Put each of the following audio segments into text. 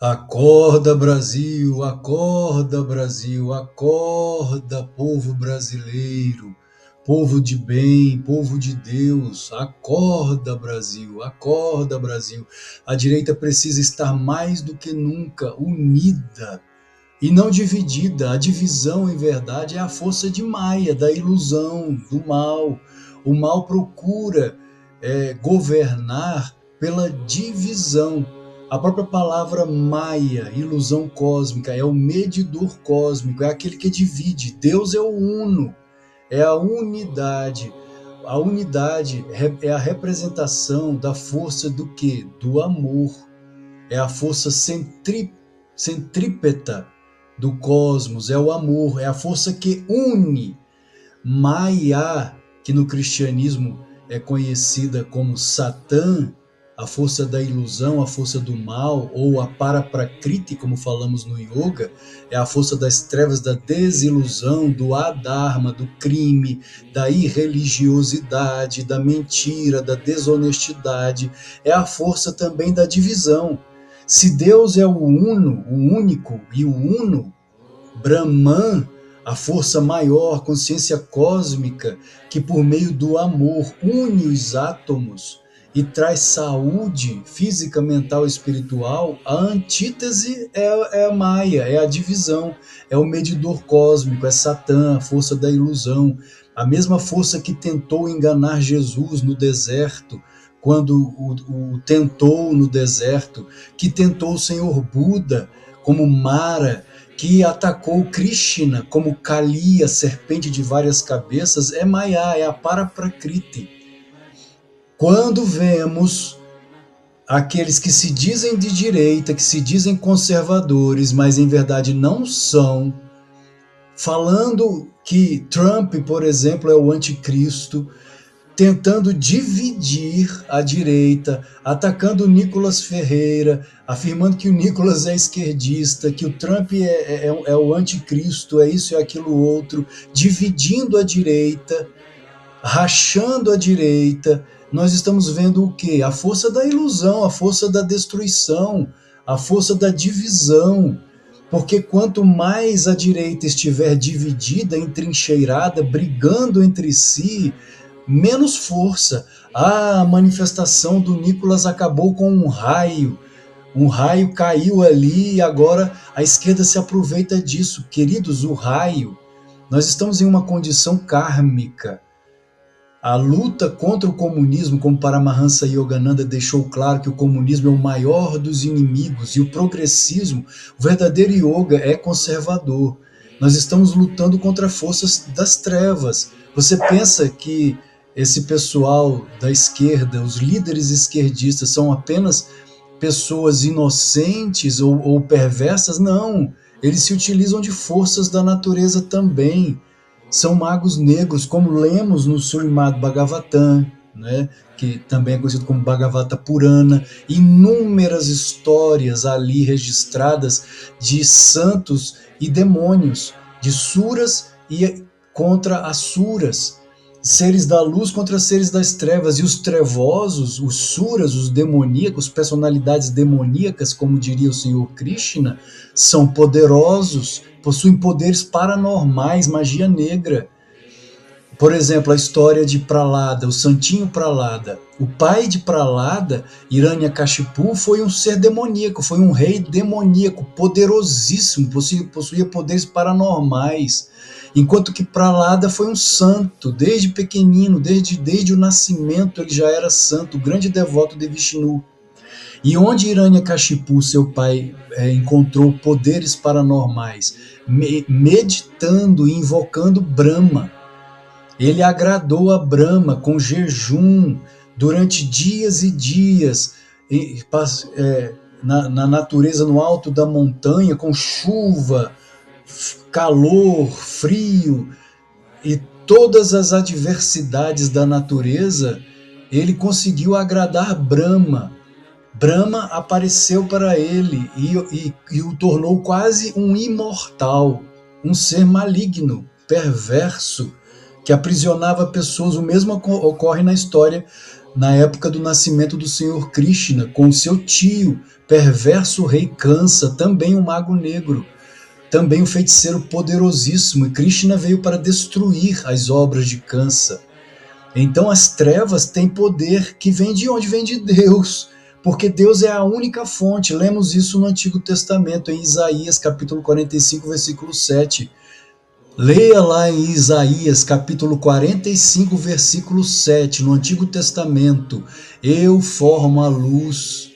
Acorda, Brasil, acorda, Brasil, acorda, povo brasileiro, povo de bem, povo de Deus, acorda, Brasil, acorda, Brasil. A direita precisa estar mais do que nunca unida e não dividida. A divisão, em verdade, é a força de Maia, da ilusão, do mal. O mal procura governar pela divisão. A própria palavra Maia, ilusão cósmica, é o medidor cósmico, é aquele que divide. Deus é o uno, é a unidade. A unidade é a representação da força do quê? Do amor. É a força centrípeta do cosmos, é o amor, é a força que une. Maya, que no cristianismo é conhecida como Satã, a força da ilusão, a força do mal, ou a Paraprakriti, como falamos no yoga, é a força das trevas, da desilusão, do adharma, do crime, da irreligiosidade, da mentira, da desonestidade, é a força também da divisão. Se Deus é o uno, o único e o uno, Brahman, a força maior, consciência cósmica, que por meio do amor une os átomos e traz saúde física, mental e espiritual, a antítese é a Maia, é a divisão, é o medidor cósmico, é Satã, a força da ilusão, a mesma força que tentou enganar Jesus no deserto, quando o tentou no deserto, que tentou o Senhor Buda como Mara, que atacou Krishna como Kali, a serpente de várias cabeças, é Maya, é a Paraprakriti. Quando vemos aqueles que se dizem de direita, que se dizem conservadores, mas em verdade não são, falando que Trump, por exemplo, é o anticristo, tentando dividir a direita, atacando o Nicolas Ferreira, afirmando que o Nicolas é esquerdista, que o Trump é o anticristo, é isso e aquilo outro, dividindo a direita, rachando a direita. Nós estamos vendo o quê? A força da ilusão, a força da destruição, a força da divisão. Porque quanto mais a direita estiver dividida, entrincheirada, brigando entre si, menos força. A manifestação do Nicolas acabou com um raio caiu ali e agora a esquerda se aproveita disso. Queridos, o raio, nós estamos em uma condição kármica. A luta contra o comunismo, como Paramahansa Yogananda deixou claro que o comunismo é o maior dos inimigos, e o progressismo, o verdadeiro yoga, é conservador. Nós estamos lutando contra forças das trevas. Você pensa que esse pessoal da esquerda, os líderes esquerdistas, são apenas pessoas inocentes ou perversas? Não, eles se utilizam de forças da natureza também. São magos negros, como lemos no Srimad Bhagavatam, né, que também é conhecido como Bhagavata Purana, inúmeras histórias ali registradas de santos e demônios, de suras e contra asuras, seres da luz contra seres das trevas, e os trevosos, os suras, os demoníacos, personalidades demoníacas, como diria o Senhor Krishna, são poderosos, possuem poderes paranormais, magia negra. Por exemplo, a história de Prahlada, o santinho Prahlada. O pai de Prahlada, Hiranyakashipu, foi um ser demoníaco, foi um rei demoníaco, poderosíssimo, possuía poderes paranormais. Enquanto que Prahlada foi um santo, desde pequenino, desde o nascimento ele já era santo, grande devoto de Vishnu. E onde Hiranyakashipu, seu pai, encontrou poderes paranormais? Meditando e invocando Brahma. Ele agradou a Brahma com jejum durante dias e dias, na natureza, no alto da montanha, com chuva, calor, frio e todas as adversidades da natureza. Ele conseguiu agradar Brahma. Brahma apareceu para ele e o tornou quase um imortal, um ser maligno, perverso, que aprisionava pessoas. O mesmo ocorre na história na época do nascimento do Senhor Krishna, com seu tio, perverso rei Kansa, também um mago negro, também um feiticeiro poderosíssimo, e Krishna veio para destruir as obras de Kansa. Então as trevas têm poder que vem de onde? Vem de Deus, porque Deus é a única fonte. Lemos isso no Antigo Testamento, em Isaías capítulo 45, versículo 7. Leia lá em Isaías capítulo 45, versículo 7, no Antigo Testamento. Eu formo a luz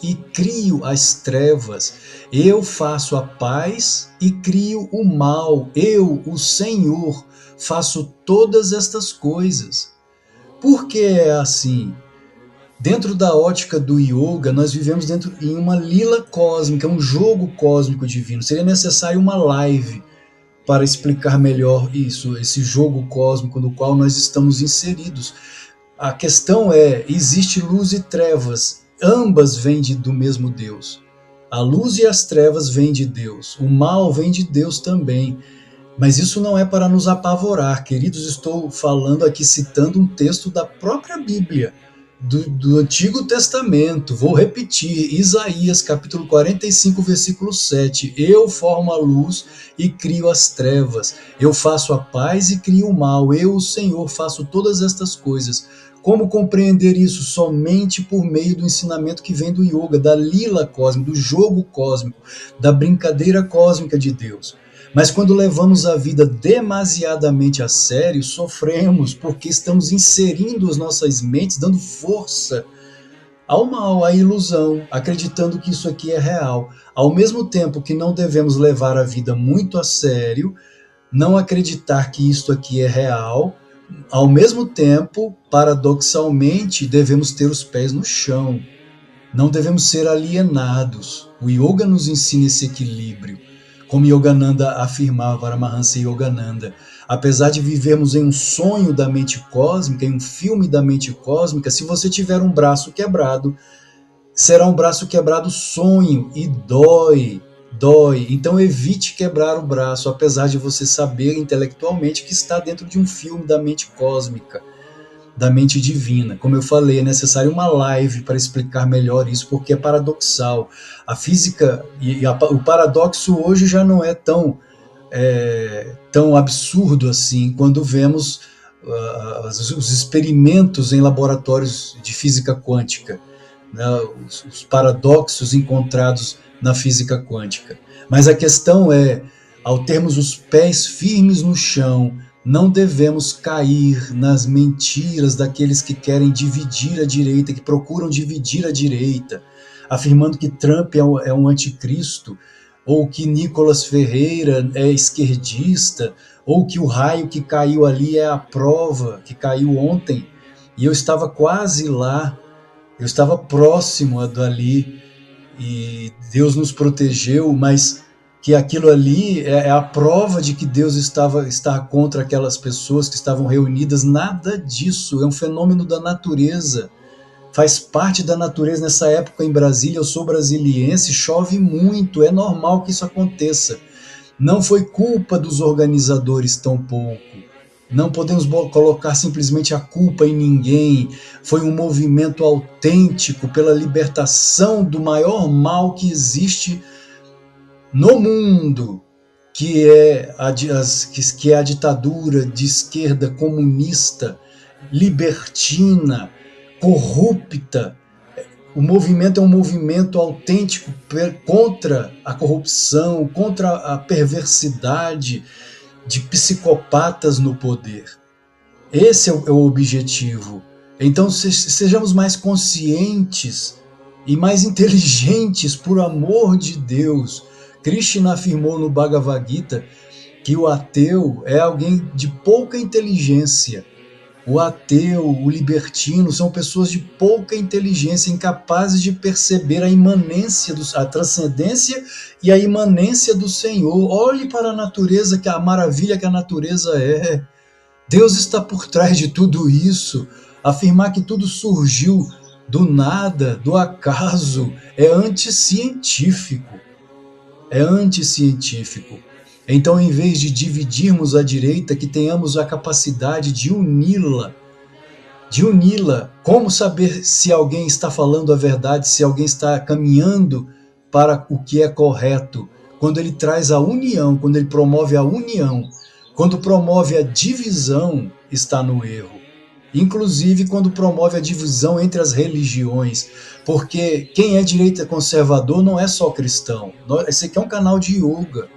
e crio as trevas. Eu faço a paz e crio o mal. Eu, o Senhor, faço todas estas coisas. Por que é assim? Dentro da ótica do yoga, nós vivemos em uma lila cósmica, um jogo cósmico divino. Seria necessário uma live para explicar melhor isso, esse jogo cósmico no qual nós estamos inseridos. A questão é, existe luz e trevas, ambas vêm do mesmo Deus. A luz e as trevas vêm de Deus, o mal vem de Deus também. Mas isso não é para nos apavorar, queridos, estou falando aqui, citando um texto da própria Bíblia, do Antigo Testamento. Vou repetir, Isaías capítulo 45, versículo 7. Eu formo a luz e crio as trevas. Eu faço a paz e crio o mal. Eu, o Senhor, faço todas estas coisas. Como compreender isso? Somente por meio do ensinamento que vem do yoga, da lila cósmica, do jogo cósmico, da brincadeira cósmica de Deus. Mas quando levamos a vida demasiadamente a sério, sofremos porque estamos inserindo as nossas mentes, dando força ao mal, à ilusão, acreditando que isso aqui é real. Ao mesmo tempo que não devemos levar a vida muito a sério, não acreditar que isto aqui é real, ao mesmo tempo, paradoxalmente, devemos ter os pés no chão. Não devemos ser alienados. O yoga nos ensina esse equilíbrio. Como Yogananda afirmava, Paramahansa Yogananda, apesar de vivermos em um sonho da mente cósmica, em um filme da mente cósmica, se você tiver um braço quebrado, será um braço quebrado sonho e dói. Então evite quebrar o braço, apesar de você saber intelectualmente que está dentro de um filme da mente cósmica, da mente divina. Como eu falei, é necessário uma live para explicar melhor isso, porque é paradoxal. A física o paradoxo hoje já não é tão absurdo assim, quando vemos os experimentos em laboratórios de física quântica, né, os paradoxos encontrados na física quântica. Mas a questão é, ao termos os pés firmes no chão, não devemos cair nas mentiras daqueles que querem dividir a direita, que procuram dividir a direita, afirmando que Trump é um anticristo, ou que Nicolas Ferreira é esquerdista, ou que o raio que caiu ali é a prova, que caiu ontem. E eu estava quase lá, eu estava próximo dali, e Deus nos protegeu, mas que aquilo ali é a prova de que Deus está contra aquelas pessoas que estavam reunidas. Nada disso, é um fenômeno da natureza, faz parte da natureza. Nessa época em Brasília, eu sou brasiliense, chove muito, é normal que isso aconteça. Não foi culpa dos organizadores tampouco. Não podemos colocar simplesmente a culpa em ninguém. Foi um movimento autêntico pela libertação do maior mal que existe no mundo, que é a ditadura de esquerda comunista, libertina, corrupta. O movimento é um movimento autêntico contra a corrupção, contra a perversidade de psicopatas no poder. Esse é o objetivo. Então sejamos mais conscientes e mais inteligentes, por amor de Deus. Krishna afirmou no Bhagavad Gita que o ateu é alguém de pouca inteligência. O ateu, o libertino, são pessoas de pouca inteligência, incapazes de perceber a imanência, a transcendência e a imanência do Senhor. Olhe para a natureza, que a maravilha que a natureza é. Deus está por trás de tudo isso. Afirmar que tudo surgiu do nada, do acaso, é anticientífico. É anticientífico. Então, em vez de dividirmos a direita, que tenhamos a capacidade de uni-la, de uni-la. Como saber se alguém está falando a verdade, se alguém está caminhando para o que é correto? Quando ele traz a união, quando ele promove a união, quando promove a divisão, está no erro. Inclusive quando promove a divisão entre as religiões, porque quem é direita conservador não é só cristão. Esse aqui é um canal de yoga.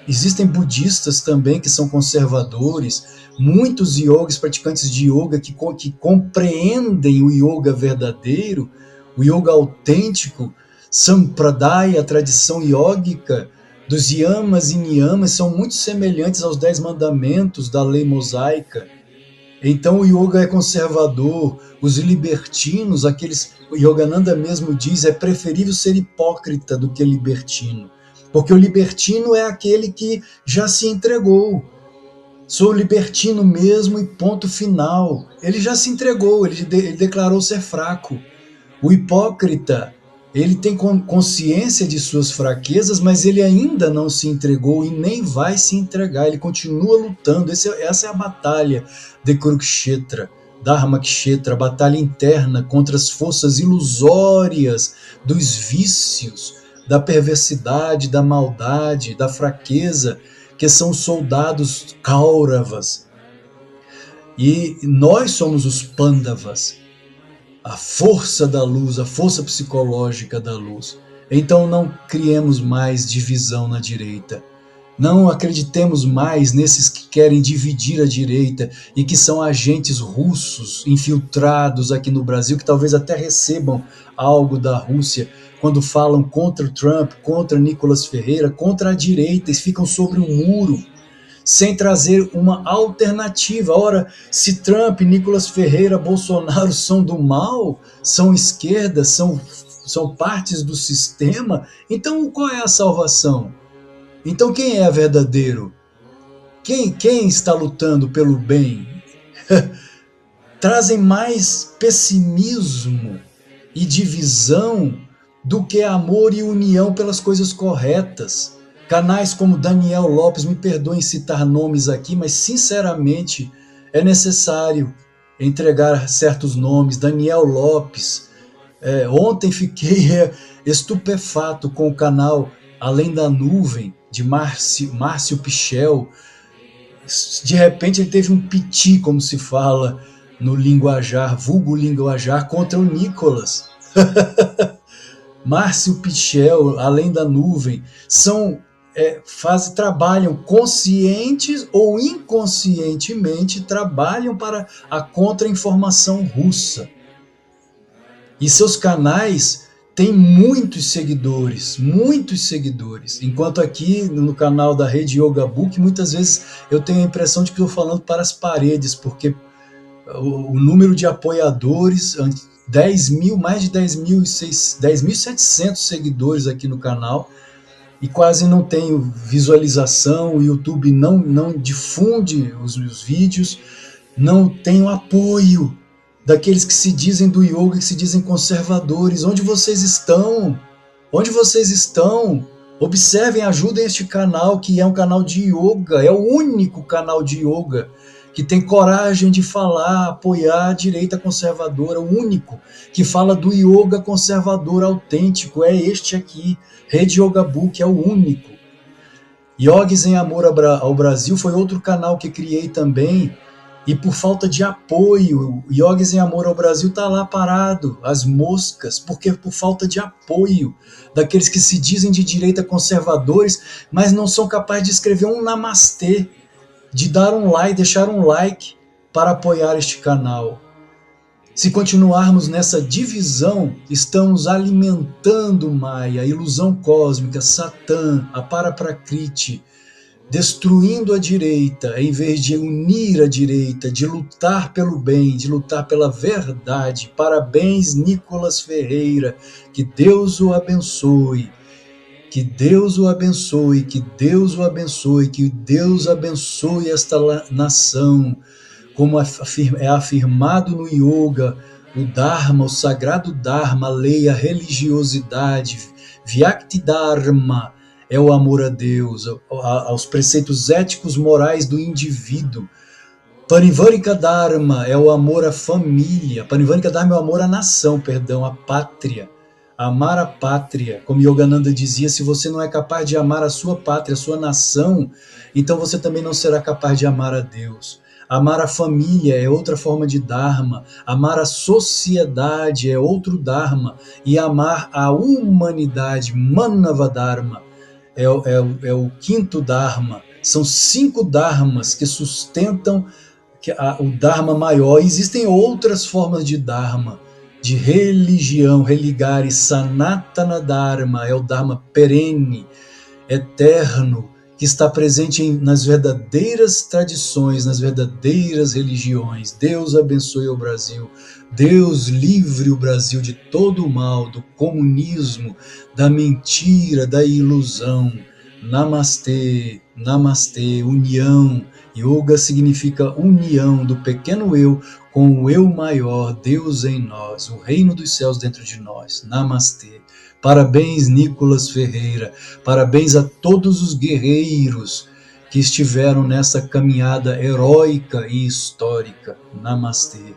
Existem budistas também que são conservadores, muitos yogis, praticantes de yoga que compreendem o yoga verdadeiro, o yoga autêntico, Sampradaya, a tradição yógica dos yamas e niyamas são muito semelhantes aos 10 mandamentos da lei mosaica. Então o yoga é conservador, os libertinos, o Yogananda mesmo diz, é preferível ser hipócrita do que libertino. Porque o libertino é aquele que já se entregou. Sou libertino mesmo e ponto final. Ele já se entregou, ele declarou ser fraco. O hipócrita, ele tem consciência de suas fraquezas, mas ele ainda não se entregou e nem vai se entregar. Ele continua lutando. Essa é a batalha de Kurukshetra, Dharmakshetra, a batalha interna contra as forças ilusórias dos vícios, da perversidade, da maldade, da fraqueza, que são os soldados Kauravas. E nós somos os Pandavas, a força da luz, a força psicológica da luz. Então não criemos mais divisão na direita. Não acreditemos mais nesses que querem dividir a direita e que são agentes russos infiltrados aqui no Brasil, que talvez até recebam algo da Rússia, quando falam contra o Trump, contra Nicolas Ferreira, contra a direita, e ficam sobre um muro, sem trazer uma alternativa. Ora, se Trump, Nicolas Ferreira, Bolsonaro são do mal, são esquerda, são partes do sistema, então qual é a salvação? Então quem é verdadeiro? Quem está lutando pelo bem? Trazem mais pessimismo e divisão do que amor e união pelas coisas corretas. Canais como Daniel Lopes, me perdoem citar nomes aqui, mas sinceramente é necessário entregar certos nomes. Daniel Lopes, ontem fiquei estupefato com o canal Além da Nuvem, de Márcio Pichel. De repente ele teve um piti, como se fala no linguajar, vulgo linguajar, contra o Nicolas. Márcio Pichel, Além da Nuvem, trabalham conscientes ou inconscientemente, trabalham para a contra-informação russa. E seus canais têm muitos seguidores, enquanto aqui no canal da Rede Yoga Book, muitas vezes eu tenho a impressão de que estou falando para as paredes, porque o número de apoiadores, 10 mil, mais de 10.700 seguidores aqui no canal, e quase não tenho visualização, o YouTube não difunde os vídeos, não tenho apoio daqueles que se dizem do yoga, que se dizem conservadores. Onde vocês estão? Onde vocês estão? Observem, ajudem este canal, que é um canal de yoga, é o único canal de yoga que tem coragem de falar, apoiar a direita conservadora, o único que fala do yoga conservador autêntico, é este aqui, Rede Yoga Book, é o único. Yogis em Amor ao Brasil foi outro canal que criei também, e por falta de apoio, Yogis em Amor ao Brasil está lá parado, as moscas, porque por falta de apoio daqueles que se dizem de direita conservadores, mas não são capazes de escrever um namastê, de dar um like, deixar um like para apoiar este canal. Se continuarmos nessa divisão, estamos alimentando Maya, a ilusão cósmica, Satã, a Paraprakriti, destruindo a direita, em vez de unir a direita, de lutar pelo bem, de lutar pela verdade. Parabéns, Nicolas Ferreira, que Deus o abençoe. Que Deus o abençoe, que Deus o abençoe, que Deus abençoe esta nação, como é afirmado no yoga, o Dharma, o sagrado Dharma, a lei, a religiosidade, Vyakti Dharma é o amor a Deus, aos preceitos éticos morais do indivíduo. Parivarika Dharma é o amor à família. Parivarika Dharma é o amor à nação, perdão, à pátria. Amar a pátria, como Yogananda dizia, se você não é capaz de amar a sua pátria, a sua nação, então você também não será capaz de amar a Deus. Amar a família é outra forma de Dharma. Amar a sociedade é outro Dharma. E amar a humanidade, Manava Dharma, é o quinto Dharma. São 5 Dharmas que sustentam o Dharma maior. Existem outras formas de Dharma, de religião, religare, Sanatana Dharma, é o Dharma perene, eterno, que está presente nas verdadeiras tradições, nas verdadeiras religiões. Deus abençoe o Brasil. Deus livre o Brasil de todo o mal, do comunismo, da mentira, da ilusão. Namastê, namastê, união. Yoga significa união do pequeno eu com o eu maior, Deus em nós, o reino dos céus dentro de nós. Namastê. Parabéns, Nicolas Ferreira. Parabéns a todos os guerreiros que estiveram nessa caminhada heróica e histórica. Namastê.